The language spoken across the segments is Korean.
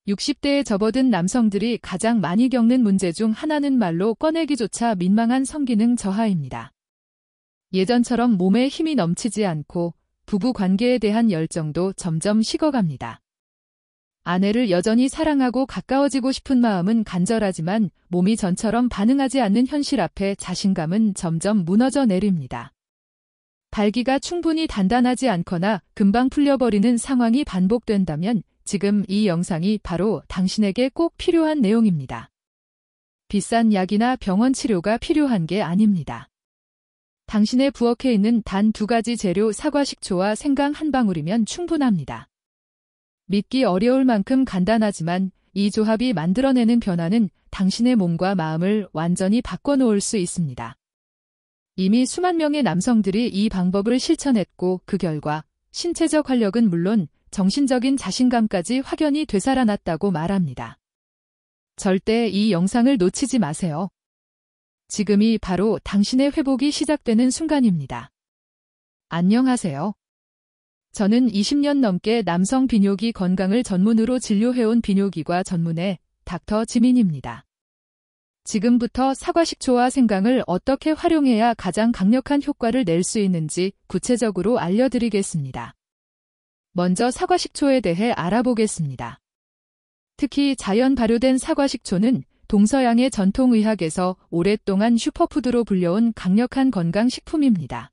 60대에 접어든 남성들이 가장 많이 겪는 문제 중 하나는 말로 꺼내기조차 민망한 성기능 저하입니다. 예전처럼 몸에 힘이 넘치지 않고 부부 관계에 대한 열정도 점점 식어갑니다. 아내를 여전히 사랑하고 가까워지고 싶은 마음은 간절하지만 몸이 전처럼 반응하지 않는 현실 앞에 자신감은 점점 무너져 내립니다. 발기가 충분히 단단하지 않거나 금방 풀려버리는 상황이 반복된다면 지금 이 영상이 바로 당신에게 꼭 필요한 내용입니다. 비싼 약이나 병원 치료가 필요한 게 아닙니다. 당신의 부엌에 있는 단 2가지 재료 사과식초와 생강 한 방울이면 충분합니다. 믿기 어려울 만큼 간단하지만 이 조합이 만들어내는 변화는 당신의 몸과 마음을 완전히 바꿔놓을 수 있습니다. 이미 수만 명의 남성들이 이 방법을 실천했고 그 결과 신체적 활력은 물론 정신적인 자신감까지 확연히 되살아났다고 말합니다. 절대 이 영상을 놓치지 마세요. 지금이 바로 당신의 회복이 시작되는 순간입니다. 안녕하세요. 저는 20년 넘게 남성 비뇨기 건강을 전문으로 진료해온 비뇨기과 전문의 닥터 지민입니다. 지금부터 사과식초와 생강을 어떻게 활용해야 가장 강력한 효과를 낼 수 있는지 구체적으로 알려드리겠습니다. 먼저 사과식초에 대해 알아보겠습니다. 특히 자연 발효된 사과식초는 동서양의 전통의학에서 오랫동안 슈퍼푸드로 불려온 강력한 건강식품입니다.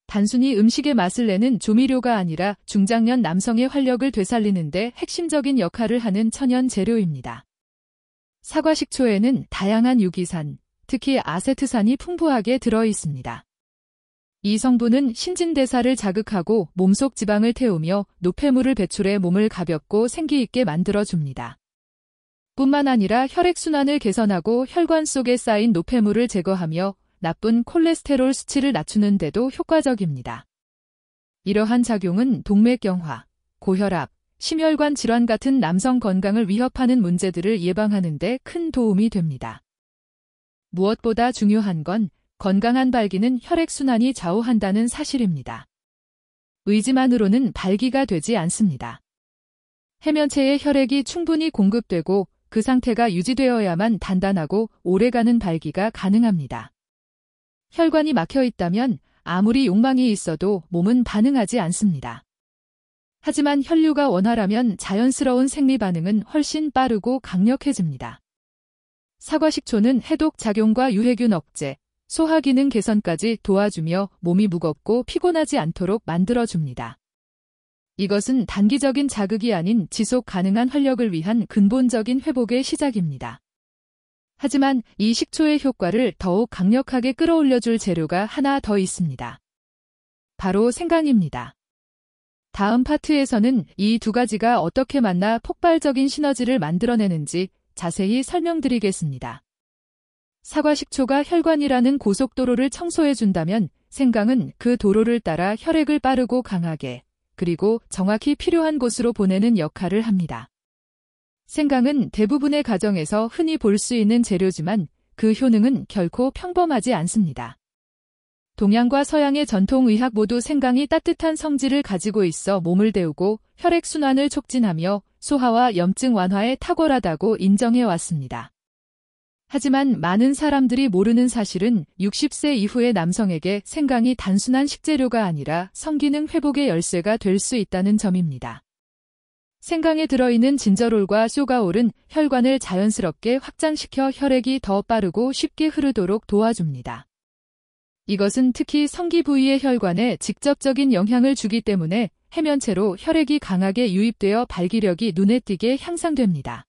단순히 음식의 맛을 내는 조미료가 아니라 중장년 남성의 활력을 되살리는 데 핵심적인 역할을 하는 천연 재료입니다. 사과식초에는 다양한 유기산, 특히 아세트산이 풍부하게 들어있습니다. 이 성분은 신진대사를 자극하고 몸속 지방을 태우며 노폐물을 배출해 몸을 가볍고 생기있게 만들어줍니다. 뿐만 아니라 혈액순환을 개선하고 혈관 속에 쌓인 노폐물을 제거하며 나쁜 콜레스테롤 수치를 낮추는 데도 효과적입니다. 이러한 작용은 동맥경화, 고혈압, 심혈관 질환 같은 남성 건강을 위협하는 문제들을 예방하는 데 큰 도움이 됩니다. 무엇보다 중요한 건 건강한 발기는 혈액순환이 좌우한다는 사실입니다. 의지만으로는 발기가 되지 않습니다. 해면체에 혈액이 충분히 공급되고 그 상태가 유지되어야만 단단하고 오래가는 발기가 가능합니다. 혈관이 막혀 있다면 아무리 욕망이 있어도 몸은 반응하지 않습니다. 하지만 혈류가 원활하면 자연스러운 생리 반응은 훨씬 빠르고 강력해집니다. 사과식초는 해독 작용과 유해균 억제, 소화 기능 개선까지 도와주며 몸이 무겁고 피곤하지 않도록 만들어줍니다. 이것은 단기적인 자극이 아닌 지속 가능한 활력을 위한 근본적인 회복의 시작입니다. 하지만 이 식초의 효과를 더욱 강력하게 끌어올려줄 재료가 하나 더 있습니다. 바로 생강입니다. 다음 파트에서는 이 2가지가 어떻게 만나 폭발적인 시너지를 만들어내는지 자세히 설명드리겠습니다. 사과식초가 혈관이라는 고속도로를 청소해준다면 생강은 그 도로를 따라 혈액을 빠르고 강하게 그리고 정확히 필요한 곳으로 보내는 역할을 합니다. 생강은 대부분의 가정에서 흔히 볼 수 있는 재료지만 그 효능은 결코 평범하지 않습니다. 동양과 서양의 전통의학 모두 생강이 따뜻한 성질을 가지고 있어 몸을 데우고 혈액순환을 촉진하며 소화와 염증 완화에 탁월하다고 인정해왔습니다. 하지만 많은 사람들이 모르는 사실은 60세 이후의 남성에게 생강이 단순한 식재료가 아니라 성기능 회복의 열쇠가 될 수 있다는 점입니다. 생강에 들어있는 진저롤과 쇼가올은 혈관을 자연스럽게 확장시켜 혈액이 더 빠르고 쉽게 흐르도록 도와줍니다. 이것은 특히 성기 부위의 혈관에 직접적인 영향을 주기 때문에 해면체로 혈액이 강하게 유입되어 발기력이 눈에 띄게 향상됩니다.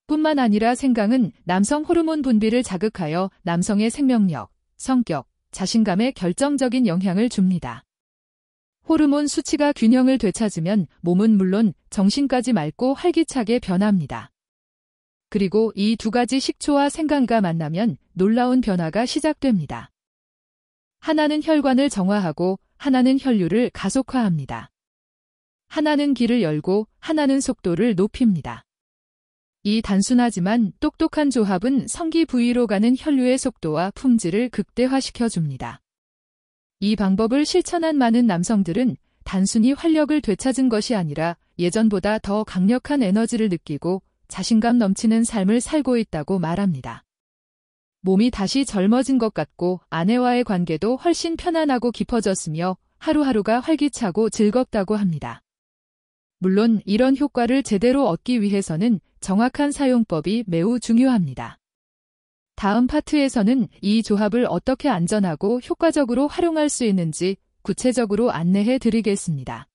뿐만 아니라 생강은 남성 호르몬 분비를 자극하여 남성의 생명력, 성격, 자신감에 결정적인 영향을 줍니다. 호르몬 수치가 균형을 되찾으면 몸은 물론 정신까지 맑고 활기차게 변합니다. 그리고 이 2가지 식초와 생강과 만나면 놀라운 변화가 시작됩니다. 하나는 혈관을 정화하고 하나는 혈류를 가속화합니다. 하나는 길을 열고 하나는 속도를 높입니다. 이 단순하지만 똑똑한 조합은 성기 부위로 가는 혈류의 속도와 품질을 극대화시켜줍니다. 이 방법을 실천한 많은 남성들은 단순히 활력을 되찾은 것이 아니라 예전보다 더 강력한 에너지를 느끼고 자신감 넘치는 삶을 살고 있다고 말합니다. 몸이 다시 젊어진 것 같고 아내와의 관계도 훨씬 편안하고 깊어졌으며 하루하루가 활기차고 즐겁다고 합니다. 물론 이런 효과를 제대로 얻기 위해서는 정확한 사용법이 매우 중요합니다. 다음 파트에서는 이 조합을 어떻게 안전하고 효과적으로 활용할 수 있는지 구체적으로 안내해 드리겠습니다.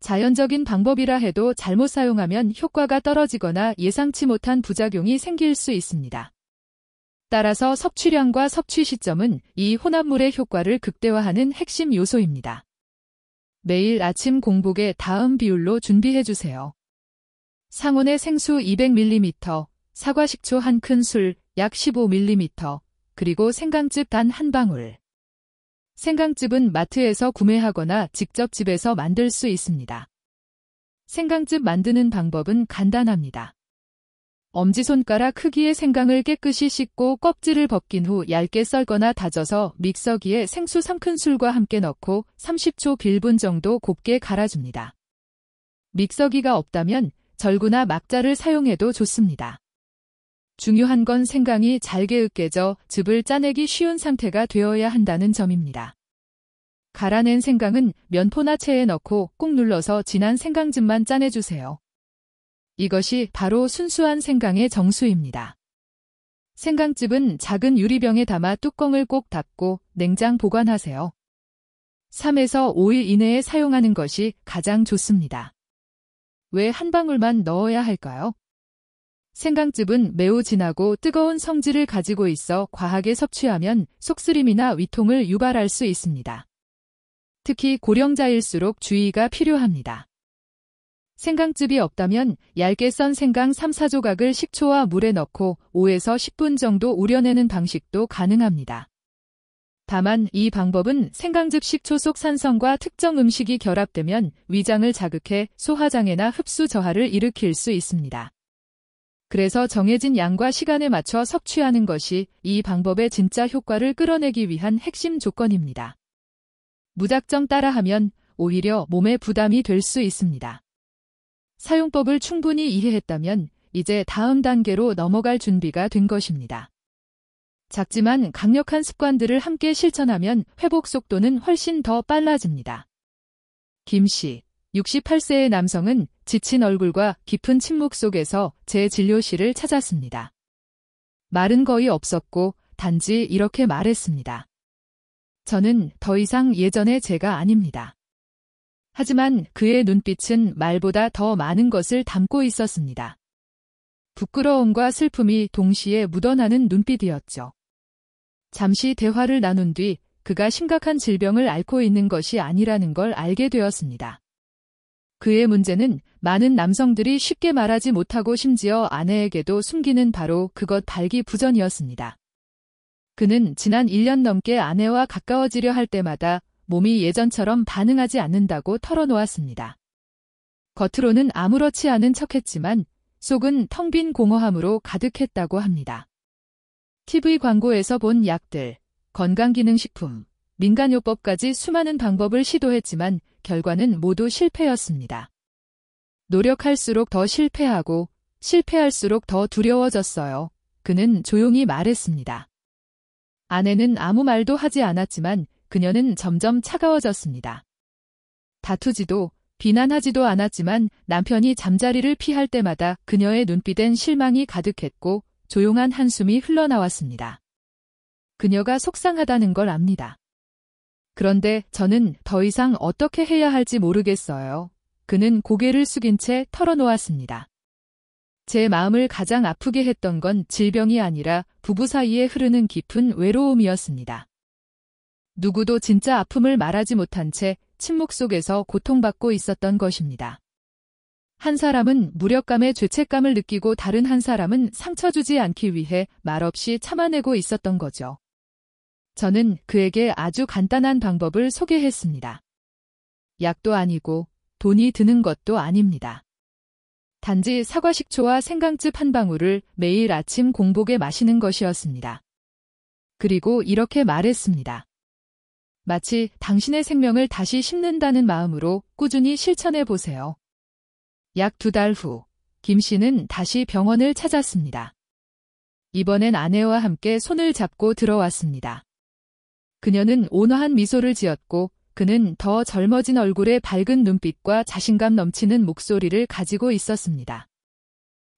자연적인 방법이라 해도 잘못 사용하면 효과가 떨어지거나 예상치 못한 부작용이 생길 수 있습니다. 따라서 섭취량과 섭취 시점은 이 혼합물의 효과를 극대화하는 핵심 요소입니다. 매일 아침 공복에 다음 비율로 준비해주세요. 상온의 생수 200ml, 사과 식초 1큰술, 약 15ml, 그리고 생강즙 단 1방울. 생강즙은 마트에서 구매하거나 직접 집에서 만들 수 있습니다. 생강즙 만드는 방법은 간단합니다. 엄지손가락 크기의 생강을 깨끗이 씻고 껍질을 벗긴 후 얇게 썰거나 다져서 믹서기에 생수 3큰술과 함께 넣고 30초 빌분 정도 곱게 갈아줍니다. 믹서기가 없다면 절구나 막자를 사용해도 좋습니다. 중요한 건 생강이 잘게 으깨져 즙을 짜내기 쉬운 상태가 되어야 한다는 점입니다. 갈아낸 생강은 면포나 체에 넣고 꾹 눌러서 진한 생강즙만 짜내주세요. 이것이 바로 순수한 생강의 정수입니다. 생강즙은 작은 유리병에 담아 뚜껑을 꼭 닫고 냉장 보관하세요. 3에서 5일 이내에 사용하는 것이 가장 좋습니다. 왜 한 방울만 넣어야 할까요? 생강즙은 매우 진하고 뜨거운 성질을 가지고 있어 과하게 섭취하면 속쓰림이나 위통을 유발할 수 있습니다. 특히 고령자일수록 주의가 필요합니다. 생강즙이 없다면 얇게 썬 생강 3-4조각을 식초와 물에 넣고 5에서 10분 정도 우려내는 방식도 가능합니다. 다만 이 방법은 생강즙 식초 속 산성과 특정 음식이 결합되면 위장을 자극해 소화장애나 흡수 저하를 일으킬 수 있습니다. 그래서 정해진 양과 시간에 맞춰 섭취하는 것이 이 방법의 진짜 효과를 끌어내기 위한 핵심 조건입니다. 무작정 따라하면 오히려 몸에 부담이 될 수 있습니다. 사용법을 충분히 이해했다면 이제 다음 단계로 넘어갈 준비가 된 것입니다. 작지만 강력한 습관들을 함께 실천하면 회복 속도는 훨씬 더 빨라집니다. 김 씨, 68세의 남성은 지친 얼굴과 깊은 침묵 속에서 제 진료실을 찾았습니다. 말은 거의 없었고 단지 이렇게 말했습니다. 저는 더 이상 예전의 제가 아닙니다. 하지만 그의 눈빛은 말보다 더 많은 것을 담고 있었습니다. 부끄러움과 슬픔이 동시에 묻어나는 눈빛이었죠. 잠시 대화를 나눈 뒤 그가 심각한 질병을 앓고 있는 것이 아니라는 걸 알게 되었습니다. 그의 문제는 많은 남성들이 쉽게 말하지 못하고 심지어 아내에게도 숨기는 바로 그것 발기부전이었습니다. 그는 지난 1년 넘게 아내와 가까워지려 할 때마다 몸이 예전처럼 반응하지 않는다고 털어놓았습니다. 겉으로는 아무렇지 않은 척했지만 속은 텅 빈 공허함으로 가득했다고 합니다. TV 광고에서 본 약들, 건강기능식품, 민간요법까지 수많은 방법을 시도했지만 결과는 모두 실패였습니다. 노력할수록 더 실패하고 실패할수록 더 두려워졌어요. 그는 조용히 말했습니다. 아내는 아무 말도 하지 않았지만 그녀는 점점 차가워졌습니다. 다투지도 비난하지도 않았지만 남편이 잠자리를 피할 때마다 그녀의 눈빛엔 실망이 가득했고 조용한 한숨이 흘러나왔습니다. 그녀가 속상하다는 걸 압니다. 그런데 저는 더 이상 어떻게 해야 할지 모르겠어요. 그는 고개를 숙인 채 털어놓았습니다. 제 마음을 가장 아프게 했던 건 질병이 아니라 부부 사이에 흐르는 깊은 외로움이었습니다. 누구도 진짜 아픔을 말하지 못한 채 침묵 속에서 고통받고 있었던 것입니다. 한 사람은 무력감에 죄책감을 느끼고 다른 한 사람은 상처 주지 않기 위해 말없이 참아내고 있었던 거죠. 저는 그에게 아주 간단한 방법을 소개했습니다. 약도 아니고 돈이 드는 것도 아닙니다. 단지 사과식초와 생강즙 한 방울을 매일 아침 공복에 마시는 것이었습니다. 그리고 이렇게 말했습니다. 마치 당신의 생명을 다시 심는다는 마음으로 꾸준히 실천해 보세요. 약 2달 후, 김 씨는 다시 병원을 찾았습니다. 이번엔 아내와 함께 손을 잡고 들어왔습니다. 그녀는 온화한 미소를 지었고 그는 더 젊어진 얼굴에 밝은 눈빛과 자신감 넘치는 목소리를 가지고 있었습니다.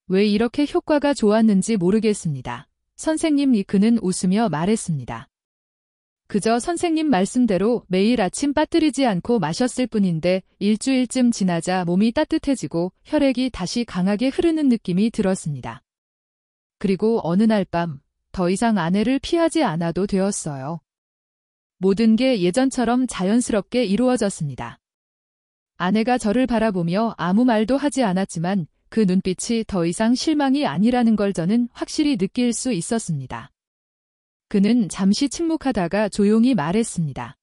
왜 이렇게 효과가 좋았는지 모르겠습니다. 선생님, 그는 웃으며 말했습니다. 그저 선생님 말씀대로 매일 아침 빠뜨리지 않고 마셨을 뿐인데 일주일쯤 지나자 몸이 따뜻해지고 혈액이 다시 강하게 흐르는 느낌이 들었습니다. 그리고 어느 날 밤, 더 이상 아내를 피하지 않아도 되었어요. 모든 게 예전처럼 자연스럽게 이루어졌습니다. 아내가 저를 바라보며 아무 말도 하지 않았지만 그 눈빛이 더 이상 실망이 아니라는 걸 저는 확실히 느낄 수 있었습니다. 그는 잠시 침묵하다가 조용히 말했습니다.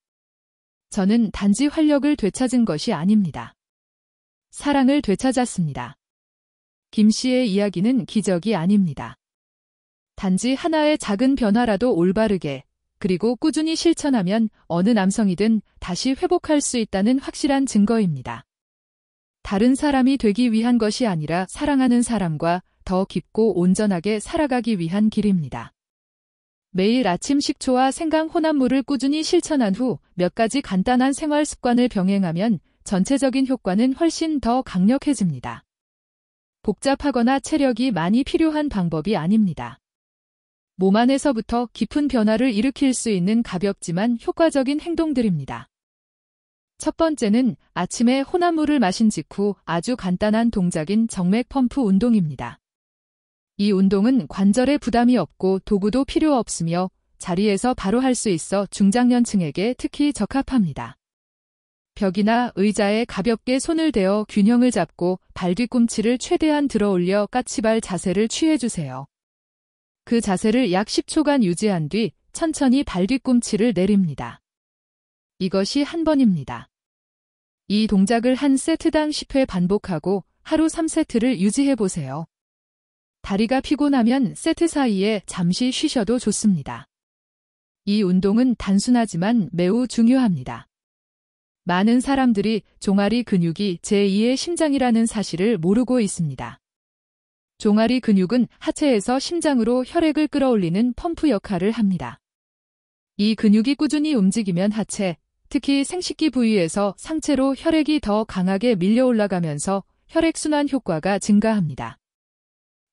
저는 단지 활력을 되찾은 것이 아닙니다. 사랑을 되찾았습니다. 김 씨의 이야기는 기적이 아닙니다. 단지 하나의 작은 변화라도 올바르게 그리고 꾸준히 실천하면 어느 남성이든 다시 회복할 수 있다는 확실한 증거입니다. 다른 사람이 되기 위한 것이 아니라 사랑하는 사람과 더 깊고 온전하게 살아가기 위한 길입니다. 매일 아침 식초와 생강 혼합물을 꾸준히 실천한 후 몇 가지 간단한 생활 습관을 병행하면 전체적인 효과는 훨씬 더 강력해집니다. 복잡하거나 체력이 많이 필요한 방법이 아닙니다. 몸 안에서부터 깊은 변화를 일으킬 수 있는 가볍지만 효과적인 행동들입니다. 첫 번째는 아침에 혼합물을 마신 직후 아주 간단한 동작인 정맥 펌프 운동입니다. 이 운동은 관절에 부담이 없고 도구도 필요 없으며 자리에서 바로 할 수 있어 중장년층에게 특히 적합합니다. 벽이나 의자에 가볍게 손을 대어 균형을 잡고 발 뒤꿈치를 최대한 들어 올려 까치발 자세를 취해주세요. 그 자세를 약 10초간 유지한 뒤 천천히 발 뒤꿈치를 내립니다. 이것이 한 번입니다. 이 동작을 한 세트당 10회 반복하고 하루 3세트를 유지해보세요. 다리가 피곤하면 세트 사이에 잠시 쉬셔도 좋습니다. 이 운동은 단순하지만 매우 중요합니다. 많은 사람들이 종아리 근육이 제2의 심장이라는 사실을 모르고 있습니다. 종아리 근육은 하체에서 심장으로 혈액을 끌어올리는 펌프 역할을 합니다. 이 근육이 꾸준히 움직이면 하체, 특히 생식기 부위에서 상체로 혈액이 더 강하게 밀려 올라가면서 혈액순환 효과가 증가합니다.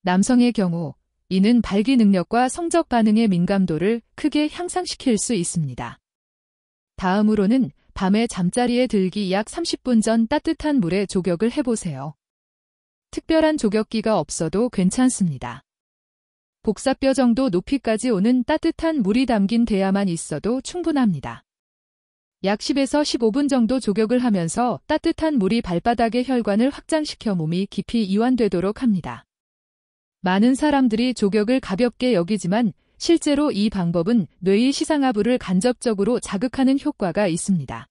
남성의 경우 이는 발기 능력과 성적 반응의 민감도를 크게 향상시킬 수 있습니다. 다음으로는 밤에 잠자리에 들기 약 30분 전 따뜻한 물에 조격을 해보세요. 특별한 조격기가 없어도 괜찮습니다. 복사뼈 정도 높이까지 오는 따뜻한 물이 담긴 대야만 있어도 충분합니다. 약 10에서 15분 정도 조격을 하면서 따뜻한 물이 발바닥의 혈관을 확장시켜 몸이 깊이 이완되도록 합니다. 많은 사람들이 조격을 가볍게 여기지만 실제로 이 방법은 뇌의 시상하부를 간접적으로 자극하는 효과가 있습니다.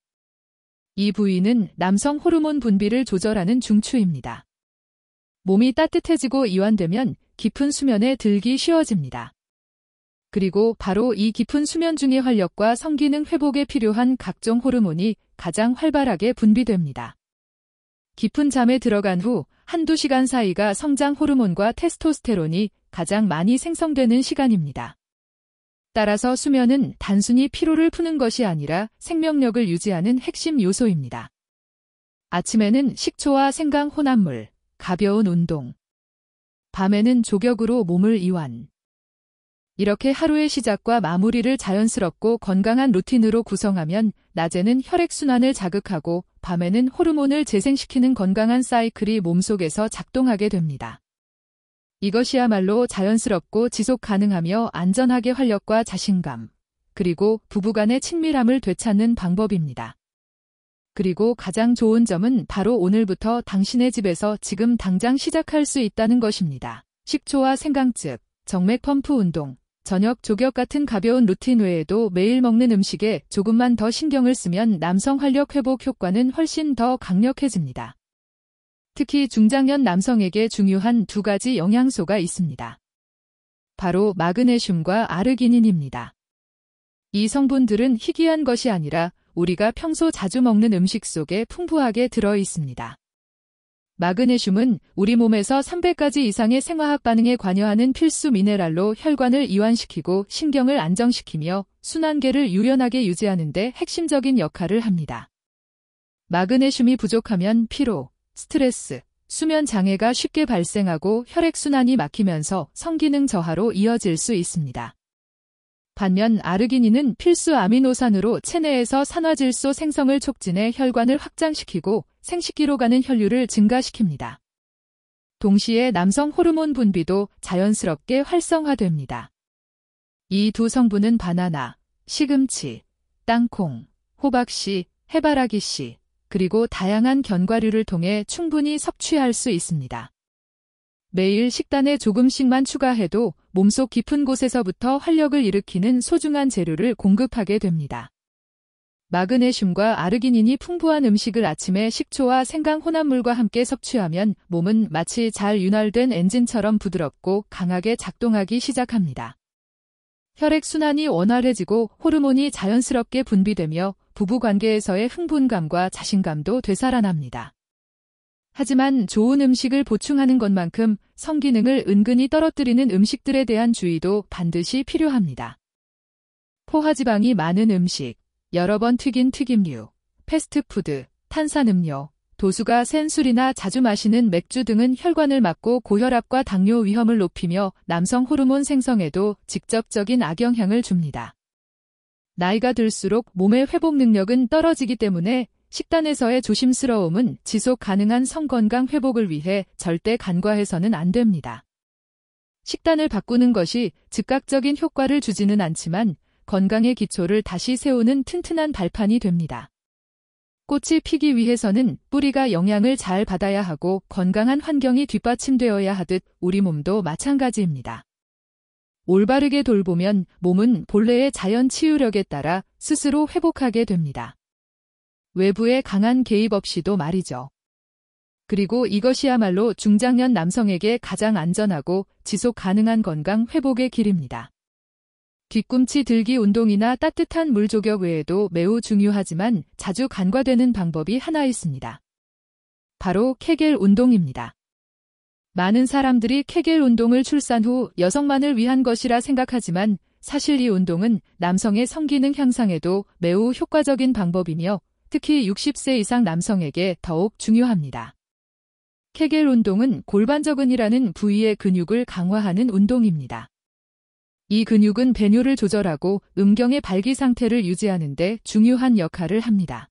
이 부위는 남성 호르몬 분비를 조절하는 중추입니다. 몸이 따뜻해지고 이완되면 깊은 수면에 들기 쉬워집니다. 그리고 바로 이 깊은 수면 중의 활력과 성기능 회복에 필요한 각종 호르몬이 가장 활발하게 분비됩니다. 깊은 잠에 들어간 후 한두 시간 사이가 성장 호르몬과 테스토스테론이 가장 많이 생성되는 시간입니다. 따라서 수면은 단순히 피로를 푸는 것이 아니라 생명력을 유지하는 핵심 요소입니다. 아침에는 식초와 생강 혼합물, 가벼운 운동. 밤에는 조격으로 몸을 이완. 이렇게 하루의 시작과 마무리를 자연스럽고 건강한 루틴으로 구성하면 낮에는 혈액순환을 자극하고 밤에는 호르몬을 재생시키는 건강한 사이클이 몸속에서 작동하게 됩니다. 이것이야말로 자연스럽고 지속 가능하며 안전하게 활력과 자신감, 그리고 부부간의 친밀함을 되찾는 방법입니다. 그리고 가장 좋은 점은 바로 오늘부터 당신의 집에서 지금 당장 시작할 수 있다는 것입니다. 식초와 생강즙, 정맥 펌프 운동, 저녁 조격 같은 가벼운 루틴 외에도 매일 먹는 음식에 조금만 더 신경을 쓰면 남성 활력 회복 효과는 훨씬 더 강력해집니다. 특히 중장년 남성에게 중요한 두 가지 영양소가 있습니다. 바로 마그네슘과 아르기닌입니다. 이 성분들은 희귀한 것이 아니라 우리가 평소 자주 먹는 음식 속에 풍부하게 들어 있습니다. 마그네슘은 우리 몸에서 300가지 이상의 생화학 반응에 관여하는 필수 미네랄로 혈관을 이완시키고 신경을 안정시키며 순환계를 유연하게 유지하는 데 핵심적인 역할을 합니다. 마그네슘이 부족하면 피로, 스트레스, 수면 장애가 쉽게 발생하고 혈액순환이 막히면서 성기능 저하로 이어질 수 있습니다. 반면 아르기닌은 필수 아미노산으로 체내에서 산화질소 생성을 촉진해 혈관을 확장시키고 생식기로 가는 혈류를 증가시킵니다. 동시에 남성 호르몬 분비도 자연스럽게 활성화됩니다. 이 두 성분은 바나나, 시금치, 땅콩, 호박씨, 해바라기씨, 그리고 다양한 견과류를 통해 충분히 섭취할 수 있습니다. 매일 식단에 조금씩만 추가해도 몸속 깊은 곳에서부터 활력을 일으키는 소중한 재료를 공급하게 됩니다. 마그네슘과 아르기닌이 풍부한 음식을 아침에 식초와 생강 혼합물과 함께 섭취하면 몸은 마치 잘 윤활된 엔진처럼 부드럽고 강하게 작동하기 시작합니다. 혈액순환이 원활해지고 호르몬이 자연스럽게 분비되며 부부관계에서의 흥분감과 자신감도 되살아납니다. 하지만 좋은 음식을 보충하는 것만큼 성기능을 은근히 떨어뜨리는 음식들에 대한 주의도 반드시 필요합니다. 포화지방이 많은 음식, 여러 번 튀긴 튀김류, 패스트푸드, 탄산음료, 도수가 센 술이나 자주 마시는 맥주 등은 혈관을 막고 고혈압과 당뇨 위험을 높이며 남성 호르몬 생성에도 직접적인 악영향을 줍니다. 나이가 들수록 몸의 회복 능력은 떨어지기 때문에 식단에서의 조심스러움은 지속 가능한 성건강 회복을 위해 절대 간과해서는 안 됩니다. 식단을 바꾸는 것이 즉각적인 효과를 주지는 않지만 건강의 기초를 다시 세우는 튼튼한 발판이 됩니다. 꽃이 피기 위해서는 뿌리가 영양을 잘 받아야 하고 건강한 환경이 뒷받침되어야 하듯 우리 몸도 마찬가지입니다. 올바르게 돌보면 몸은 본래의 자연 치유력에 따라 스스로 회복하게 됩니다. 외부의 강한 개입 없이도 말이죠. 그리고 이것이야말로 중장년 남성에게 가장 안전하고 지속 가능한 건강 회복의 길입니다. 뒤꿈치 들기 운동이나 따뜻한 물 조격 외에도 매우 중요하지만 자주 간과되는 방법이 하나 있습니다. 바로 케겔 운동입니다. 많은 사람들이 케겔 운동을 출산 후 여성만을 위한 것이라 생각하지만 사실 이 운동은 남성의 성기능 향상에도 매우 효과적인 방법이며 특히 60세 이상 남성에게 더욱 중요합니다. 케겔 운동은 골반저근이라는 부위의 근육을 강화하는 운동입니다. 이 근육은 배뇨를 조절하고 음경의 발기 상태를 유지하는 데 중요한 역할을 합니다.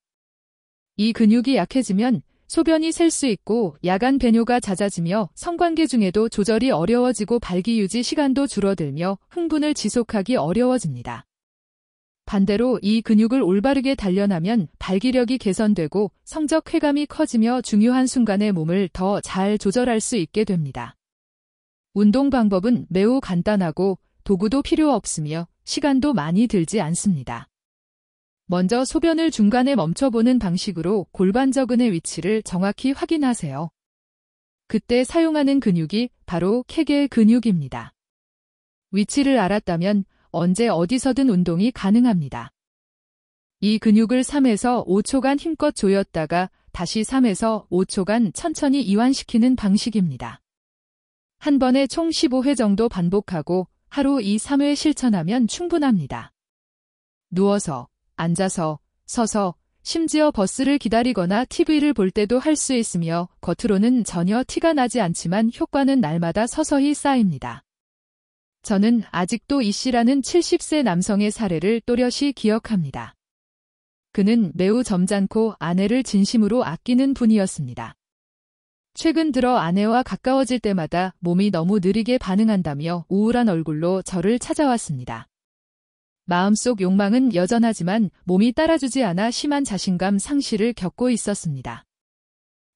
이 근육이 약해지면 소변이 셀 수 있고 야간 배뇨가 잦아지며 성관계 중에도 조절이 어려워지고 발기 유지 시간도 줄어들며 흥분을 지속하기 어려워집니다. 반대로 이 근육을 올바르게 단련하면 발기력이 개선되고 성적 쾌감이 커지며 중요한 순간에 몸을 더 잘 조절할 수 있게 됩니다. 운동 방법은 매우 간단하고 도구도 필요 없으며 시간도 많이 들지 않습니다. 먼저 소변을 중간에 멈춰보는 방식으로 골반저근의 위치를 정확히 확인하세요. 그때 사용하는 근육이 바로 케겔 근육입니다. 위치를 알았다면 언제 어디서든 운동이 가능합니다. 이 근육을 3에서 5초간 힘껏 조였다가 다시 3에서 5초간 천천히 이완시키는 방식입니다. 한 번에 총 15회 정도 반복하고 하루 2-3회 실천하면 충분합니다. 누워서, 앉아서, 서서, 심지어 버스를 기다리거나 TV를 볼 때도 할 수 있으며 겉으로는 전혀 티가 나지 않지만 효과는 날마다 서서히 쌓입니다. 저는 아직도 이 씨라는 70세 남성의 사례를 또렷이 기억합니다. 그는 매우 점잖고 아내를 진심으로 아끼는 분이었습니다. 최근 들어 아내와 가까워질 때마다 몸이 너무 느리게 반응한다며 우울한 얼굴로 저를 찾아왔습니다. 마음속 욕망은 여전하지만 몸이 따라주지 않아 심한 자신감 상실을 겪고 있었습니다.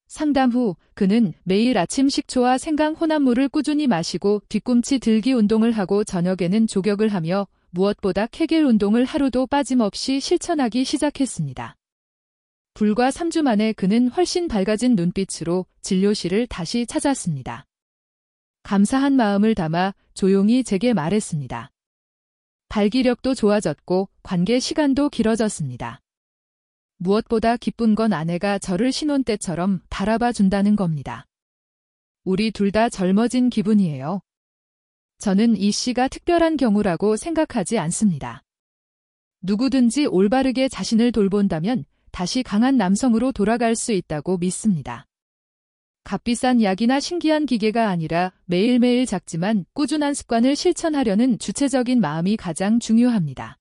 상담 후 그는 매일 아침 식초와 생강 혼합물을 꾸준히 마시고 뒤꿈치 들기 운동을 하고 저녁에는 조격을 하며 무엇보다 케겔 운동을 하루도 빠짐없이 실천하기 시작했습니다. 불과 3주 만에 그는 훨씬 밝아진 눈빛으로 진료실을 다시 찾았습니다. 감사한 마음을 담아 조용히 제게 말했습니다. 발기력도 좋아졌고 관계 시간도 길어졌습니다. 무엇보다 기쁜 건 아내가 저를 신혼 때처럼 바라봐 준다는 겁니다. 우리 둘 다 젊어진 기분이에요. 저는 이 씨가 특별한 경우라고 생각하지 않습니다. 누구든지 올바르게 자신을 돌본다면 다시 강한 남성으로 돌아갈 수 있다고 믿습니다. 값비싼 약이나 신기한 기계가 아니라 매일매일 작지만 꾸준한 습관을 실천하려는 주체적인 마음이 가장 중요합니다.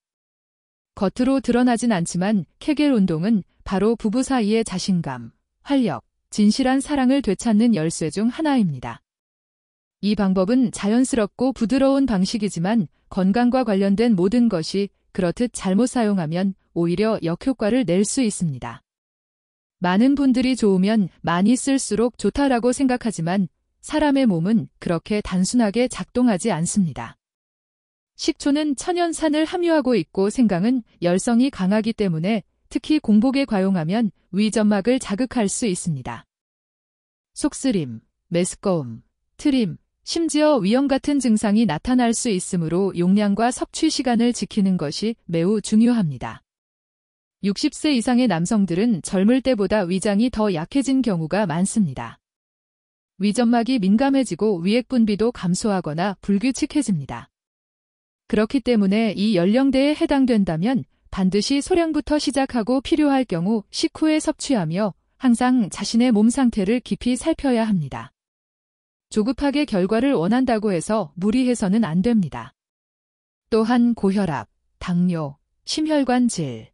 겉으로 드러나진 않지만 케겔 운동은 바로 부부 사이의 자신감, 활력, 진실한 사랑을 되찾는 열쇠 중 하나입니다. 이 방법은 자연스럽고 부드러운 방식이지만 건강과 관련된 모든 것이 그렇듯 잘못 사용하면 오히려 역효과를 낼 수 있습니다. 많은 분들이 좋으면 많이 쓸수록 좋다라고 생각하지만 사람의 몸은 그렇게 단순하게 작동하지 않습니다. 식초는 천연산을 함유하고 있고 생강은 열성이 강하기 때문에 특히 공복에 과용하면 위점막을 자극할 수 있습니다. 속쓰림, 메스꺼움, 트림, 심지어 위염 같은 증상이 나타날 수 있으므로 용량과 섭취 시간을 지키는 것이 매우 중요합니다. 60세 이상의 남성들은 젊을 때보다 위장이 더 약해진 경우가 많습니다. 위점막이 민감해지고 위액분비도 감소하거나 불규칙해집니다. 그렇기 때문에 이 연령대에 해당된다면 반드시 소량부터 시작하고 필요할 경우 식후에 섭취하며 항상 자신의 몸 상태를 깊이 살펴야 합니다. 조급하게 결과를 원한다고 해서 무리해서는 안 됩니다. 또한 고혈압, 당뇨, 심혈관 질,